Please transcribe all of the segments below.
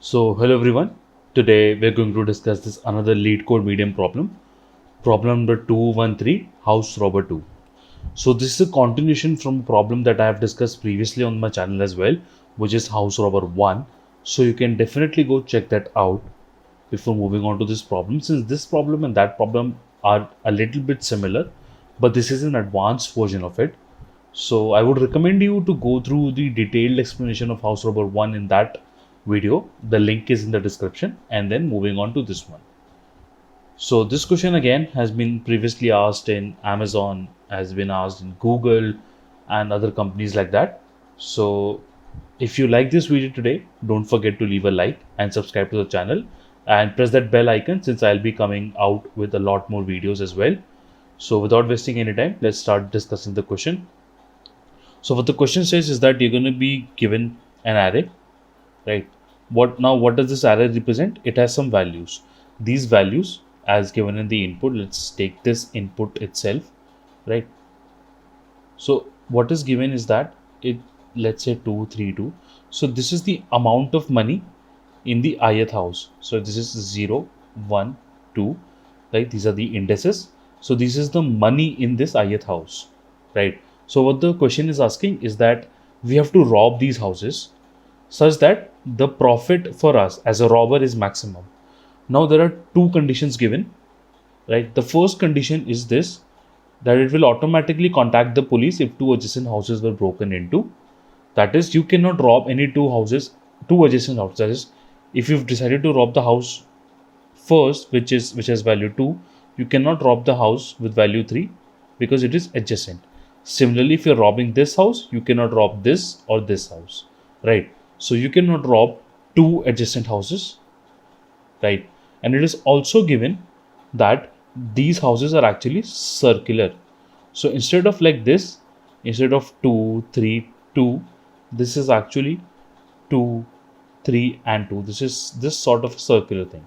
So hello everyone. Today we're going to discuss this another lead code medium problem. Problem number 213, house robber 2. So this is a continuation from a problem that I have discussed previously on my channel as well, which is house robber 1. So you can definitely go check that out before moving on to this problem, since this problem and that problem are a little bit similar, but this is an advanced version of it. So I would recommend you to go through the detailed explanation of house robber 1 in that video. The link is in the description, and then moving on to this one. So this question again has been previously asked in Amazon, has been asked in Google and other companies like that. So if you like this video today, don't forget to leave a like and subscribe to the channel and press that bell icon, since I'll be coming out with a lot more videos as well. So without wasting any time, let's start discussing the question. So what the question says is that you're going to be given an array, right? What does this array represent? It has some values. These values as given in the input, let's take this input itself, right? So what is given is that it, let's say 2 3 2. So this is the amount of money in the ith house. So this is 0 1 2, right? These are the indices. So this is the money in this ith house, right? So what the question is asking is that we have to rob these houses such that the profit for us as a robber is maximum. Now there are two conditions given, right? The first condition is this, that it will automatically contact the police if two adjacent houses were broken into. That is, you cannot rob any two adjacent houses. That is, if you've decided to rob the house first, which has value 2, you cannot rob the house with value 3 because it is adjacent. Similarly, if you're robbing this house, you cannot rob this or this house, right? So you cannot rob two adjacent houses, right? And it is also given that these houses are actually circular. So instead of like this, instead of 2 3 2, this is actually 2 3 and 2. This is this sort of circular thing,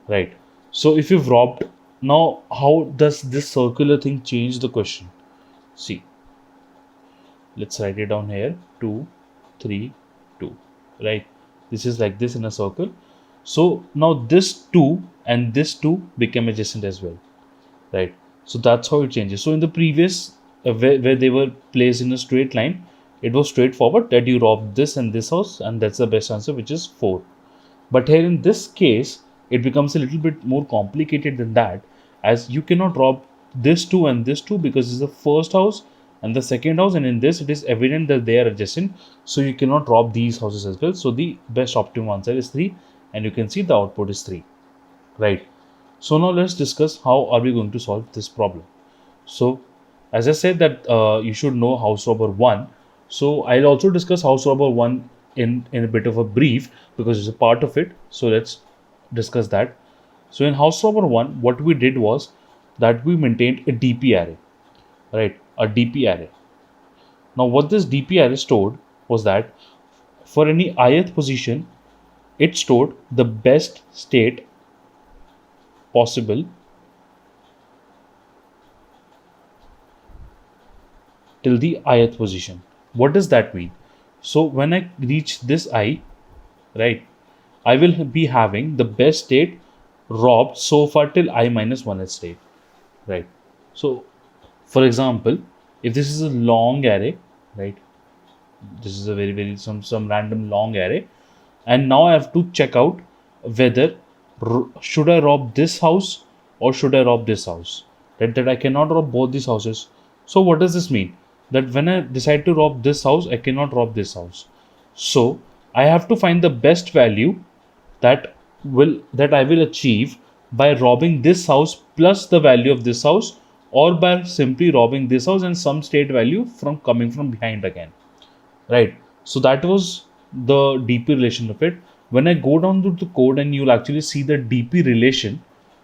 right? So if you've robbed, now how does this circular thing change the question? See, let's write it down here, 2 3 2, right? This is like this in a circle. So now this 2 and this 2 became adjacent as well, right? So that's how it changes. So in the previous where they were placed in a straight line, it was straightforward that you rob this and this house, and that's the best answer, which is 4. But here in this case, it becomes a little bit more complicated than that, as you cannot rob this 2 and this 2 because this is the first house and the second house, and in this it is evident that they are adjacent, so you cannot rob these houses as well. So the best optimum answer is 3, and you can see the output is 3, right? So now let's discuss how are we going to solve this problem. So as I said that you should know house robber 1. So I'll also discuss house robber 1 in a bit of a brief because it's a part of it. So let's discuss that. So in house robber 1, what we did was that we maintained a DP array, right? A DP array. Now what this DP array stored was that for any ith position, it stored the best state possible till the ith position. What does that mean? So when I reach this I, right, I will be having the best state robbed so far till I minus 1th state, right? So for example, if this is a long array, right, this is a very some random long array, and now I have to check out whether should I rob this house or should I rob this house, right? That I cannot rob both these houses. So what does this mean? That when I decide to rob this house, I cannot rob this house. So I have to find the best value that I will achieve by robbing this house plus the value of this house, or by simply robbing this house and some state value from coming from behind again, right? So that was the DP relation of it. When I go down to the code and you'll actually see the DP relation,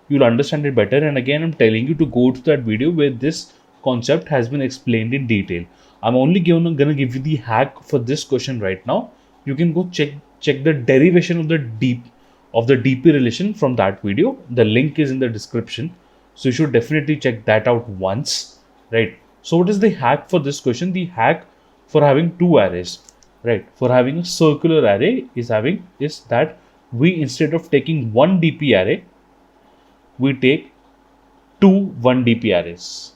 you'll understand it better. And again, I'm telling you to go to that video where this concept has been explained in detail. I'm only gonna give you the hack for this question right now. You can go check the derivation of the DP relation from that video. The link is in the description, so you should definitely check that out once, right? So what is the hack for this question? The hack for having two arrays, right, for having a circular array is that we, instead of taking one DP array, we take two 1 DP arrays.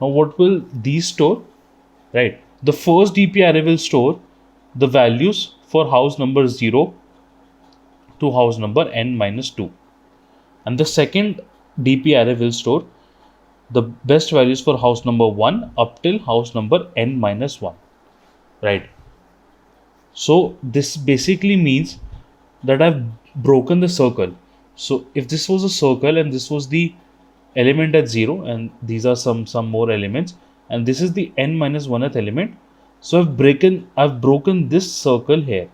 Now what will these store? Right. The first DP array will store the values for house number 0 to house number n minus 2. And the second DP array will store the best values for house number 1 up till house number n minus 1. Right. So this basically means that I've broken the circle. So if this was a circle and this was the element at 0 and these are some more elements and this is the n minus 1th element, so I've broken this circle here,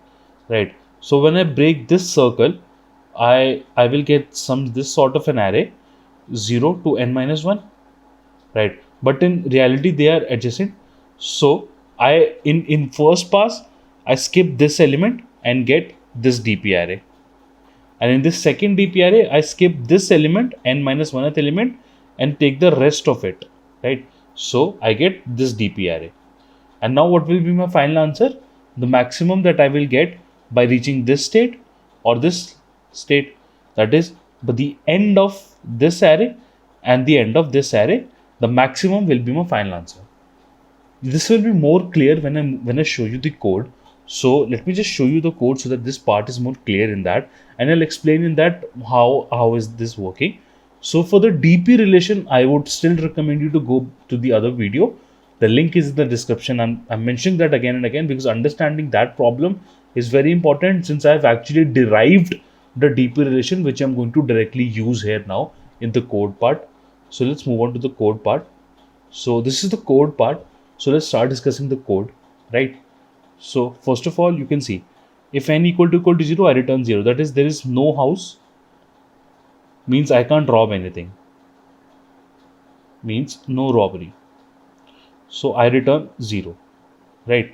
right? So when I break this circle, I will get this sort of an array 0 to n minus 1, right? But in reality they are adjacent. So I in first pass I skip this element and get this DP array. And in this second DP array, I skip this element, n minus 1th element, and take the rest of it, right? So I get this DP array. And now what will be my final answer? The maximum that I will get by reaching this state or this state, that is, but the end of this array and the end of this array, the maximum will be my final answer. This will be more clear when I show you the code. So let me just show you the code so that this part is more clear in that, and I'll explain in that how is this working. So for the DP relation, I would still recommend you to go to the other video. The link is in the description. I'm mentioning that again and again because understanding that problem is very important, since I've actually derived the DP relation, which I'm going to directly use here now in the code part. So let's move on to the code part. So this is the code part. So let's start discussing the code, right? So first of all, you can see if n equal to 0, I return 0. That is, there is no house, means I can't rob anything, means no robbery. So I return 0, right?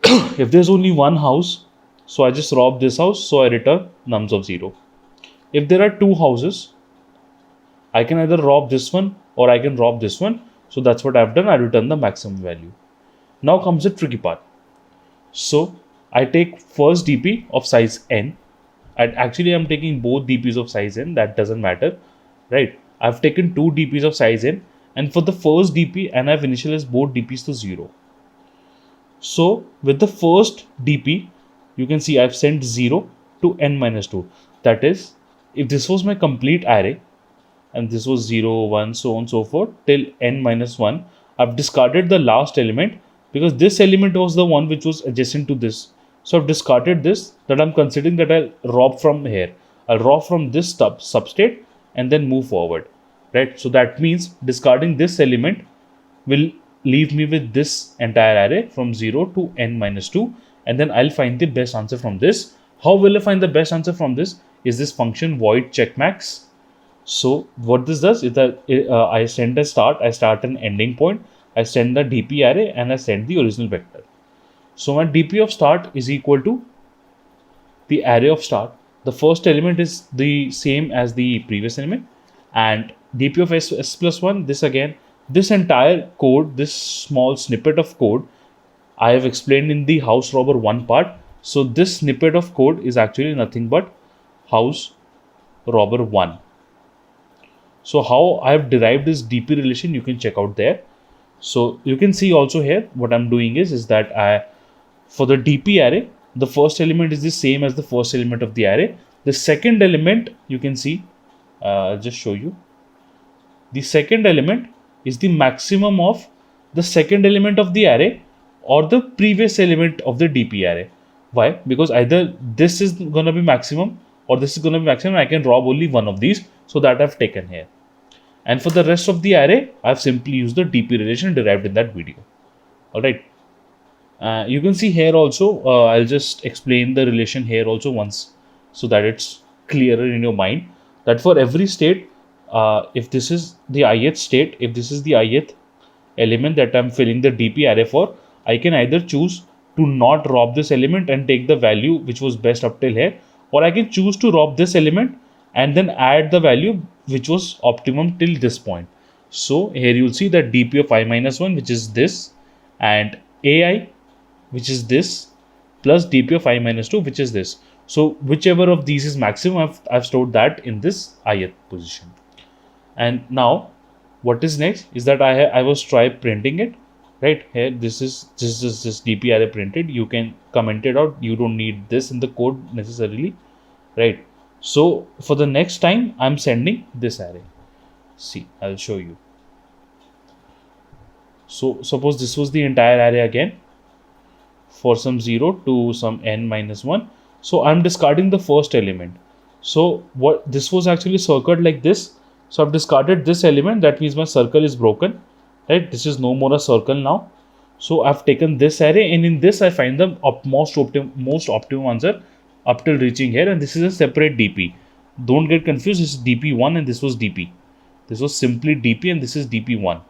If there's only one house, so I just rob this house, so I return nums of 0. If there are two houses, I can either rob this one or I can rob this one. So that's what I've done. I return the maximum value. Now comes the tricky part. So I take first DP of size n, and actually I'm taking both DPs of size n, that doesn't matter, right? I've taken two DPs of size n, and for the first DP, and I've initialized both DPs to 0. So with the first DP, you can see I've sent 0 to n minus 2. That is, if this was my complete array, and this was 0, 1, so on and so forth, till n minus 1, I've discarded the last element because this element was the one which was adjacent to this. So I've discarded this, that I'm considering that I'll rob from here. I'll rob from this substate and then move forward, right? So that means discarding this element will leave me with this entire array from 0 to n minus 2, and then I'll find the best answer from this. How will I find the best answer from this? Is this function void checkmax. So what this does is that I send a start, I start an ending point, I send the DP array, and I send the original vector. So my DP of start is equal to the array of start. The first element is the same as the previous element, and DP of s plus 1, this again, this entire code, this small snippet of code, I have explained in the house robber 1 part. So this snippet of code is actually nothing but house robber 1. So how I have derived this DP relation, you can check out there. So you can see also here what I'm doing is that for the DP array, the first element is the same as the first element of the array. The second element, you can see, I'll just show you. The second element is the maximum of the second element of the array or the previous element of the DP array. Why? Because either this is going to be maximum or this is going to be maximum. I can rob only one of these, so that I've taken here. And for the rest of the array, I've simply used the DP relation derived in that video. Alright. You can see here also, I'll just explain the relation here also once, so that it's clearer in your mind, that for every state, if this is the ith state, if this is the ith element that I'm filling the DP array for, I can either choose to not rob this element and take the value which was best up till here, or I can choose to rob this element and then add the value which was optimum till this point. So here you'll see that DP of I minus 1, which is this, and AI, which is this, plus dp of I minus 2, which is this. So whichever of these is maximum, I've stored that in this ith position. And now what is next is that I was try printing it right here. This is dp array printed. You can comment it out. You don't need this in the code necessarily, right? So for the next time, I'm sending this array. See, I'll show you. So suppose this was the entire array again for some 0 to some n minus 1. So I'm discarding the first element. So what this was actually circled like this. So I've discarded this element. That means my circle is broken, right? This is no more a circle now. So I've taken this array, and in this I find the most optimum answer up till reaching here, and this is a separate dp. Don't get confused. This is dp1 and this was dp. This was simply dp and this is dp1,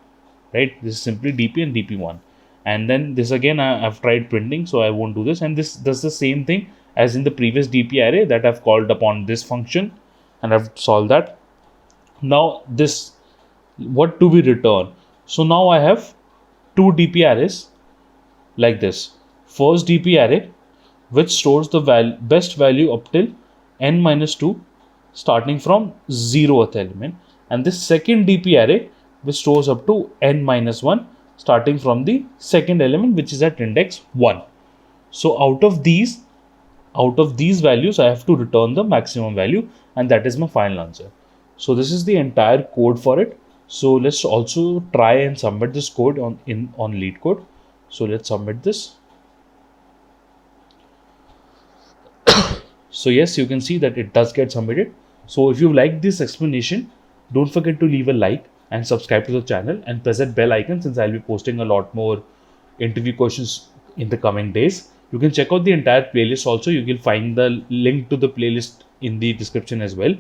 right? This is simply dp and dp1. And then this again I've tried printing, so I won't do this. And this does the same thing as in the previous dp array that I've called upon this function, and I've solved that. Now this, what do we return? So now I have two dp arrays like this. First dp array which stores the best value up till n minus 2 starting from 0th element, and this second dp array which stores up to n minus 1 starting from the second element, which is at index 1. So out of these values I have to return the maximum value, and that is my final answer. So this is the entire code for it. So let's also try and submit this code on LeetCode. So let's submit this. So yes, you can see that it does get submitted. So if you like this explanation, don't forget to leave a like and subscribe to the channel and press that bell icon, since I'll be posting a lot more interview questions in the coming days. You can check out the entire playlist also. You will find the link to the playlist in the description as well.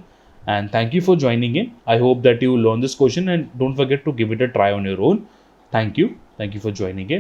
And thank you for joining in. I hope that you learn this question, and don't forget to give it a try on your own. Thank you. Thank you for joining in.